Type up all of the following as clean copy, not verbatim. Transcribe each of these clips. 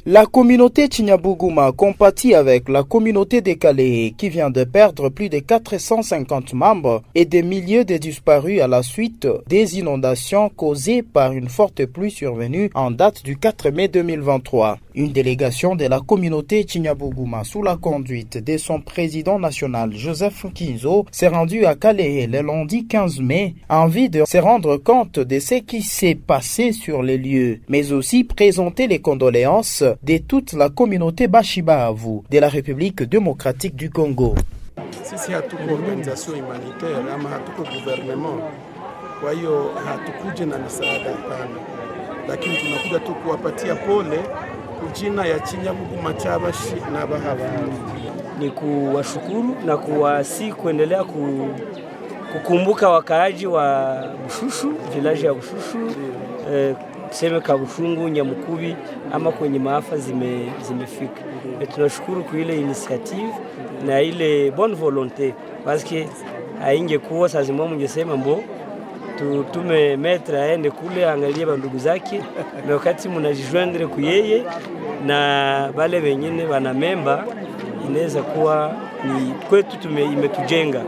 La communauté Chinyabuguma compatit avec la communauté des Kalehe qui vient de perdre plus de 450 membres et des milliers de disparus à la suite des inondations causées par une forte pluie survenue en date du 4 mai 2023. Une délégation de la communauté Chinyabuguma sous la conduite de son président national Joseph Kinzo s'est rendue à Kalehe le lundi 15 mai en vue de se rendre compte de ce qui s'est passé sur les lieux, mais aussi présenter les condoléances de toute la communauté Bashibahavu de la République démocratique du Congo. Sisi hatuko organisation humanitaire ama hatuko gouvernement, kwa hiyo hatukuje na misaada hapana, lakini tunakuja tu kuwapatia pole kujina ya Chinyabuguma Chabashi na Bahavu. Ni kuwashukuru na kuwasi kuendelea kukumbuka wakaaji wa Bushushu, village ya Bushushu, tuseme Kabushungu, Nyamukubi ama kwenye maafa zimefika. Tunashukuru kwa ile initiative na ile bonne volonté parce que haingekuwa saa zimoja mngesema mbo tume metre aende kule angalie bandugu zake, na wakati mnajijoindre kuyeye na bale wengine wana memba, inaweza kuwa ni kwetu imetujenga.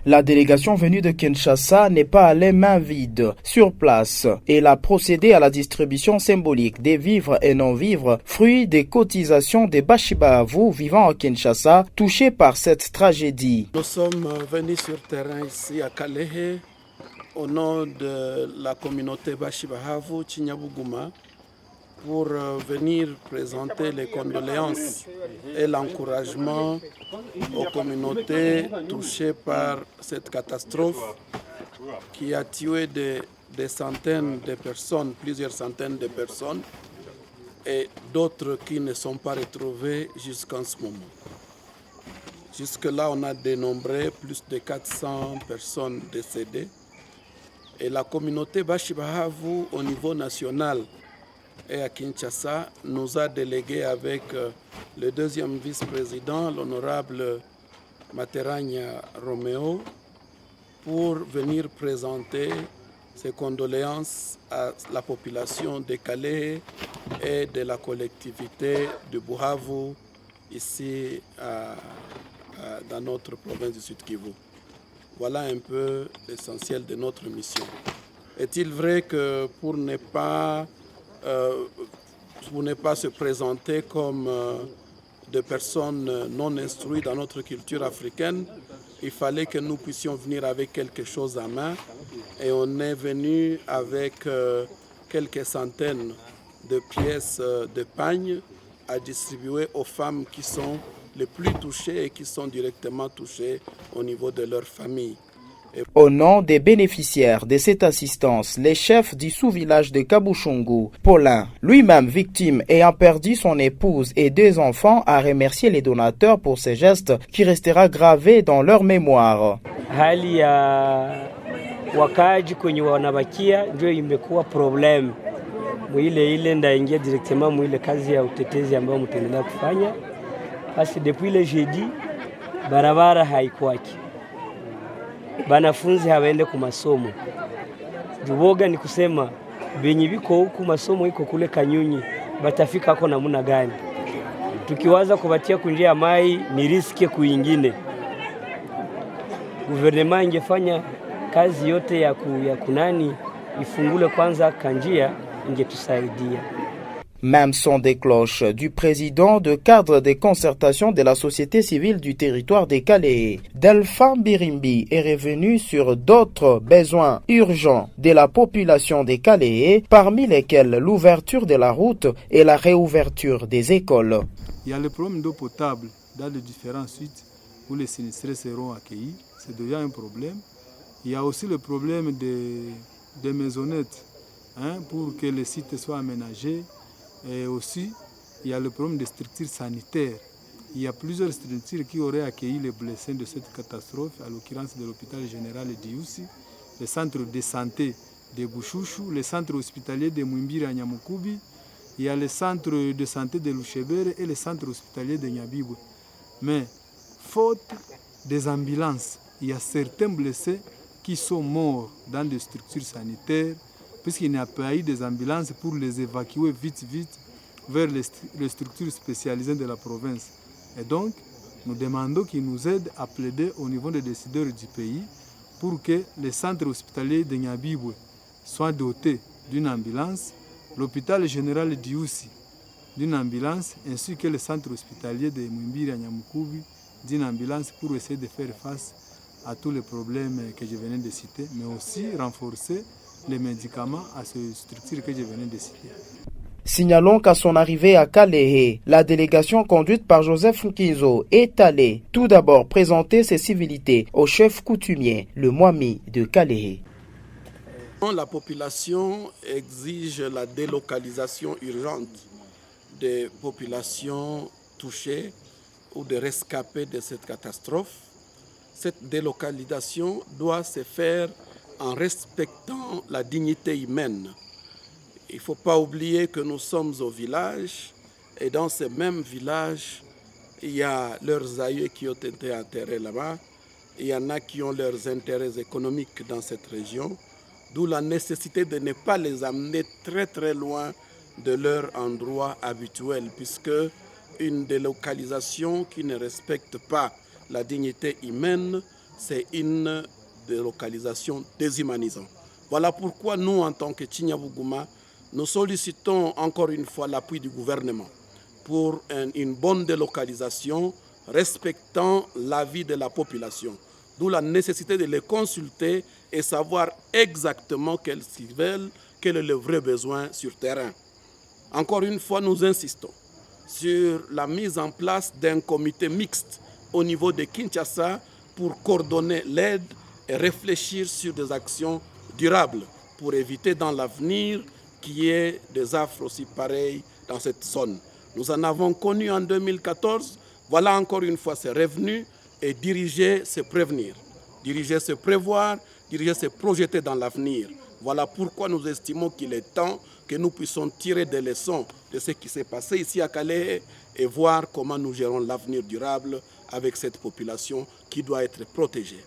La délégation venue de Kinshasa n'est pas allée main vide sur place. Elle a procédé à la distribution symbolique des vivres et non-vivres, fruits des cotisations des Bashibahavu vivant à Kinshasa, touchés par cette tragédie. Nous sommes venus sur terrain ici à Kalehe au nom de la communauté Bashibahavu Chinyabuguma pour venir présenter les condoléances et l'encouragement aux communautés touchées par cette catastrophe qui a tué des centaines de personnes, plusieurs centaines de personnes, et d'autres qui ne sont pas retrouvées jusqu'en ce moment. Jusque-là, on a dénombré plus de 400 personnes décédées. Et la communauté Bashibahavu au niveau national et à Kinshasa nous a délégué avec le deuxième vice-président, l'honorable Materagna Romeo, pour venir présenter ses condoléances à la population de Kalehe et de la collectivité de Buhavu ici dans notre province du Sud-Kivu. Voilà un peu l'essentiel de notre mission. Est-il vrai que pour ne pas se présenter comme de personnes non instruites dans notre culture africaine, il fallait que nous puissions venir avec quelque chose à main, et on est venu avec quelques centaines de pièces de pagne à distribuer aux femmes qui sont les plus touchées et qui sont directement touchées au niveau de leur famille. Au nom des bénéficiaires de cette assistance, les chefs du sous-village de Kabushungu, Paulin, lui-même victime ayant perdu son épouse et 2 enfants, a remercié les donateurs pour ces gestes qui restera gravé dans leur mémoire. Hali ya wakaji kwenye wanabakia ndio imekuwa problem. Ile ndaingia directement mwile kazi ya utetezi ambayo mtaendelea kufanya. Basi depuis le jeudi barabara haikwaki. Banafunzi hawaende ku masomo. Juboga ni kusema benye biko huku masomo iko kule Kanyunyi batafika hako namuna gani? Tukiwaza kubatia kunjia mai ni riski kuingine. Gouvernement ingefanya kazi yote ya kunani ifungule kwanza kanjia ingetusaidia. Même son des cloches du président de cadre des concertations de la société civile du territoire des Kalehe, Delphin Birimbi, est revenu sur d'autres besoins urgents de la population des Kalehe, parmi lesquels l'ouverture de la route et la réouverture des écoles. Il y a le problème d'eau potable dans les différents sites où les sinistrés seront accueillis. C'est déjà un problème. Il y a aussi le problème des maisonnettes pour que les sites soient aménagés. Et aussi, il y a le problème des structures sanitaires. Il y a plusieurs structures qui auraient accueilli les blessés de cette catastrophe, à l'occurrence de l'hôpital général d'Iusi, le centre de santé de Bushushu, le centre hospitalier de Mwimbira à Nyamukubi, il y a le centre de santé de Lushebere et le centre hospitalier de Nyabibwe. Mais, faute des ambulances, il y a certains blessés qui sont morts dans des structures sanitaires, puisqu'il n'y a pas eu des ambulances pour les évacuer vite vers les structures spécialisées de la province. Et donc, nous demandons qu'ils nous aident à plaider au niveau des décideurs du pays pour que les centres hospitaliers de Nyabibwe soient dotés d'une ambulance, l'hôpital général d'Iusi d'une ambulance, ainsi que le centre hospitalier de Mwimbiri à Nyamukubi d'une ambulance pour essayer de faire face à tous les problèmes que je venais de citer, mais aussi renforcer les médicaments à ces structures que je venais de citer. Signalons qu'à son arrivée à Kalehe, la délégation conduite par Joseph Nkinzo est allée tout d'abord présenter ses civilités au chef coutumier, le Mwami de Kalehe. La population exige la délocalisation urgente des populations touchées ou des rescapés de cette catastrophe. Cette délocalisation doit se faire en respectant la dignité humaine. Il ne faut pas oublier que nous sommes au village et dans ce même village, il y a leurs aïeux qui ont été enterrés là-bas. Il y en a qui ont leurs intérêts économiques dans cette région, d'où la nécessité de ne pas les amener très loin de leur endroit habituel, puisque une délocalisation qui ne respecte pas la dignité humaine, c'est une délocalisation déshumanisante. Voilà pourquoi nous, en tant que Chinyabuguma, nous sollicitons encore une fois l'appui du gouvernement pour une bonne délocalisation respectant la vie de la population. D'où la nécessité de les consulter et savoir exactement quels ils veulent, quel est le vrai besoin sur terrain. Encore une fois, nous insistons sur la mise en place d'un comité mixte au niveau de Kinshasa pour coordonner l'aide et réfléchir sur des actions durables pour éviter dans l'avenir qu'il y ait des affres aussi pareilles dans cette zone. Nous en avons connu en 2014. Voilà encore une fois, c'est revenu et diriger, c'est prévenir. Diriger, c'est prévoir. Diriger, c'est projeter dans l'avenir. Voilà pourquoi nous estimons qu'il est temps que nous puissions tirer des leçons de ce qui s'est passé ici à Kalehe et voir comment nous gérons l'avenir durable avec cette population qui doit être protégée.